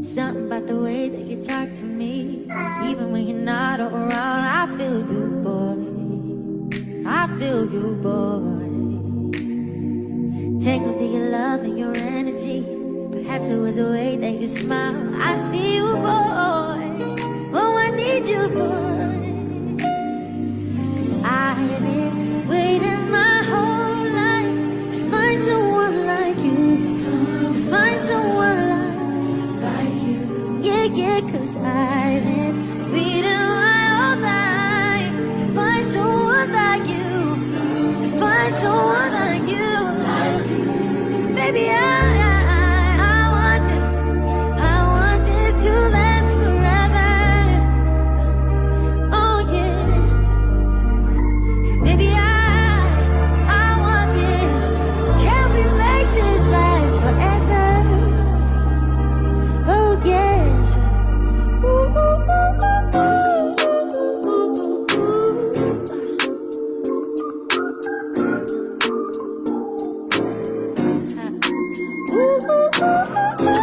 Something about the way that you talk to me, even when you're not around. I feel you, boy. I feel you, boy. Tangled in your love and your energy. Perhaps it was the way that you smile. I see you, boy. Oh, I need you, boy. 'Cause I have been waiting my whole life to find someone like you, to find someone like you. Yeah, yeah, 'cause I've been waiting my whole life to find someone like you, to find someone like you. Baby, I want this to last forever. Oh yeah, baby, I want this. Can we make this last forever? Oh yes. Ooh, ooh, ooh, ooh, ooh, ooh, ooh, ooh. Ooh, ooh, ooh, ooh,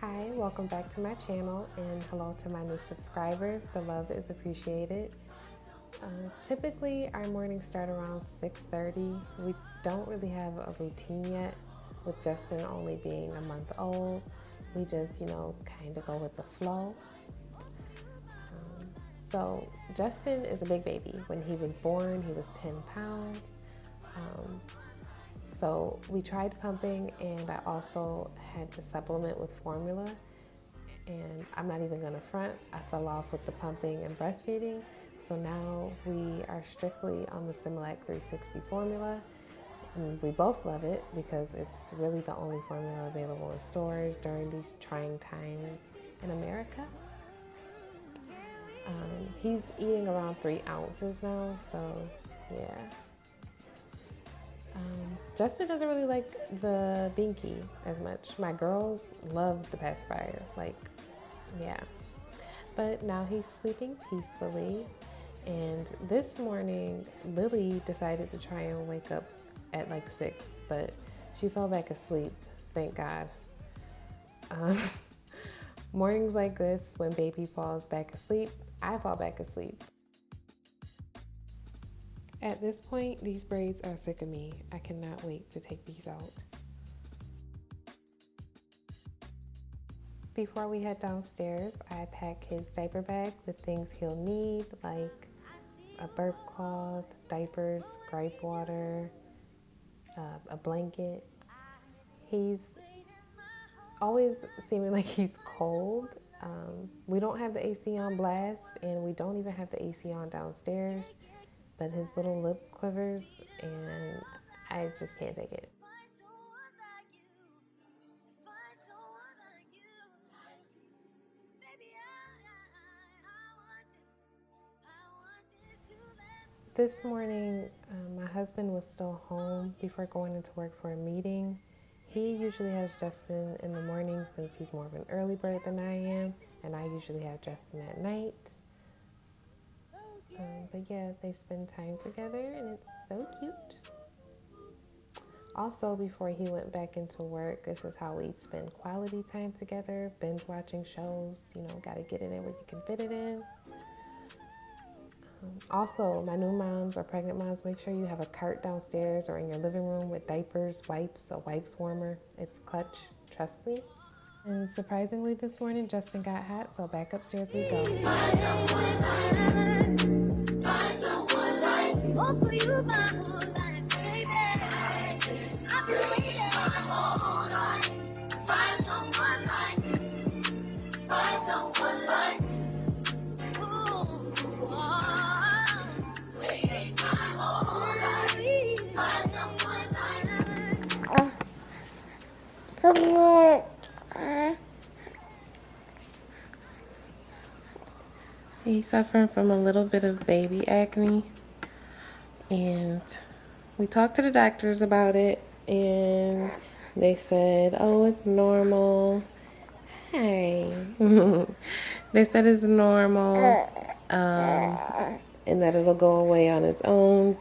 Hi, welcome back to my channel and hello to my new subscribers. The love is appreciated. Typically our mornings start around 6:30. We don't really have a routine yet with Justin only being a month old. We just, kind of go with the flow. So Justin is a big baby. When he was born, he was 10 pounds. So we tried pumping and I also had to supplement with formula. And I'm not even gonna front, I fell off with the pumping and breastfeeding. So now we are strictly on the Similac 360 formula. And we both love it because it's really the only formula available in stores during these trying times in America. He's eating around 3 ounces now, so yeah. Justin doesn't really like the Binky as much. My girls love the pacifier, yeah. But now he's sleeping peacefully. And this morning, Lily decided to try and wake up at 6, but she fell back asleep, thank God. Mornings like this, when baby falls back asleep, I fall back asleep. At this point, these braids are sick of me. I cannot wait to take these out. Before we head downstairs, I pack his diaper bag with things he'll need, like a burp cloth, diapers, gripe water, a blanket. He's always seeming like he's cold. We don't have the AC on blast, and we don't even have the AC on downstairs, but his little lip quivers, and I just can't take it. This morning, my husband was still home before going into work for a meeting. He usually has Justin in the morning since he's more of an early bird than I am, and I usually have Justin at night. But yeah, they spend time together and it's so cute. Also, before he went back into work, this is how we'd spend quality time together, binge watching shows, gotta get it in where you can fit it in. Also, my new moms or pregnant moms, make sure you have a cart downstairs or in your living room with diapers, wipes, a wipes warmer. It's clutch, trust me. And surprisingly this morning, Justin got hot, so back upstairs we go. Find someone like you. Oh, for you, my whole life, baby. I've been waiting my whole life. Find someone like you. Find someone like you. Ooh, waiting my whole life. Find someone like you. He's suffering from a little bit of baby acne, and We talked to the doctors about it, and they said, oh, it's normal. Hey. They said it's normal, and that it'll go away on its own.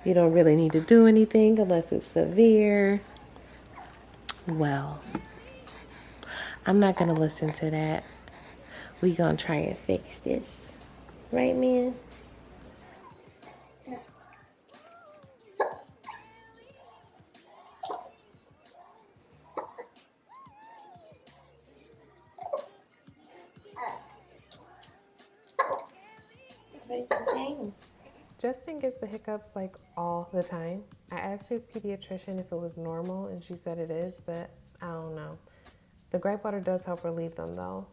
You don't really need to do anything unless it's severe. Well, I'm not going to listen to that. We going to try and fix this. Right, man? What are you saying? Justin gets the hiccups like all the time. I asked his pediatrician if it was normal, and she said it is, but I don't know. The gripe water does help relieve them, though.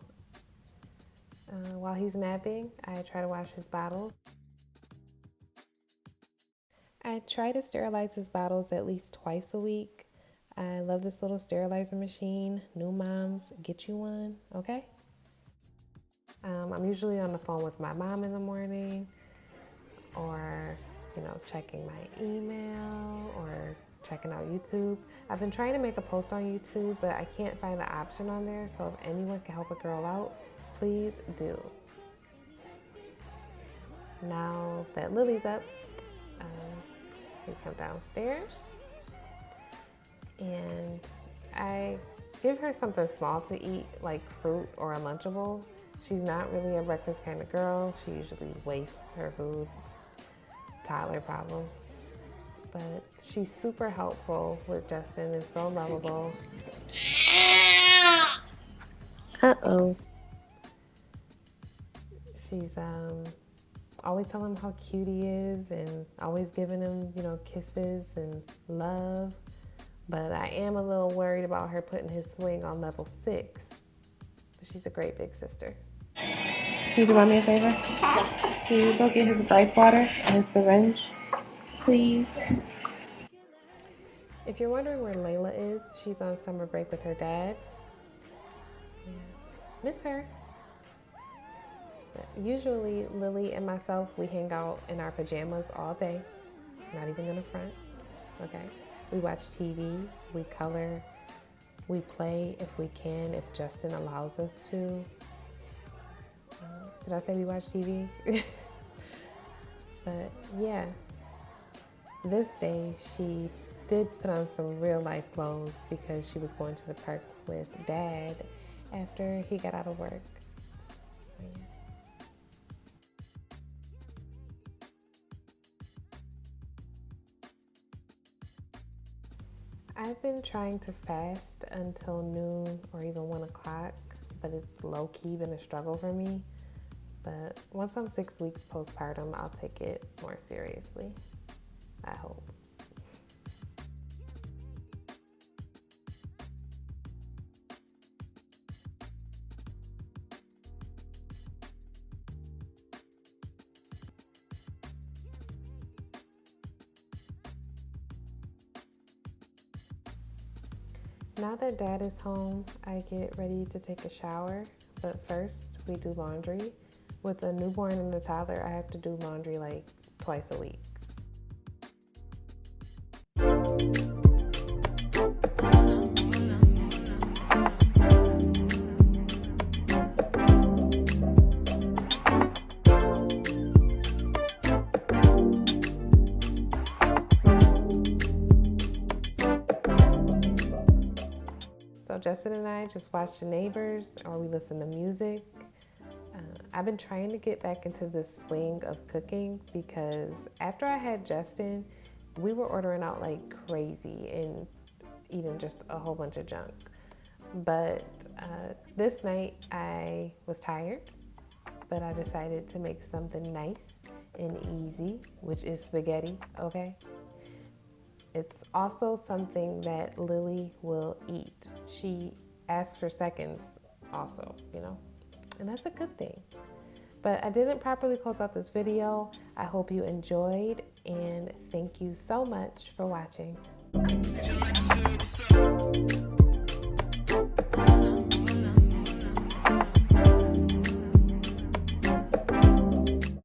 While he's napping, I try to wash his bottles. I try to sterilize his bottles at least twice a week. I love this little sterilizer machine. New moms, get you one, okay? I'm usually on the phone with my mom in the morning, or checking my email or checking out YouTube. I've been trying to make a post on YouTube, but I can't find the option on there. So if anyone can help a girl out, please do. Now that Lily's up, we come downstairs and I give her something small to eat, like fruit or a Lunchable. She's not really a breakfast kind of girl. She usually wastes her food. Toddler problems. But she's super helpful with Justin and so lovable. Uh-oh. She's always telling him how cute he is and always giving him, kisses and love. But I am a little worried about her putting his swing on level 6. But she's a great big sister. Can you do me a favor? Can you go get his gripe water and his syringe, please? If you're wondering where Layla is, she's on summer break with her dad. Yeah. Miss her. But usually, Lily and myself, we hang out in our pajamas all day. Not even gonna front, okay? We watch TV, we color, we play if we can, if Justin allows us to. Did I say we watch TV? But yeah, this day she did put on some real life clothes because she was going to the park with Dad after he got out of work. So, yeah. I've been trying to fast until noon or even 1 o'clock, but it's low-key been a struggle for me. But once I'm 6 weeks postpartum, I'll take it more seriously. I hope. Now that Dad is home, I get ready to take a shower. But first, we do laundry. With a newborn and a toddler, I have to do laundry like twice a week. So Justin and I just watch The Neighbors, or we listen to music. I've been trying to get back into this swing of cooking because after I had Justin, we were ordering out like crazy and eating just a whole bunch of junk. But this night I was tired, but I decided to make something nice and easy, which is spaghetti, okay? It's also something that Lily will eat. She asks for seconds also, and that's a good thing. But I didn't properly close out this video. I hope you enjoyed, and thank you so much for watching.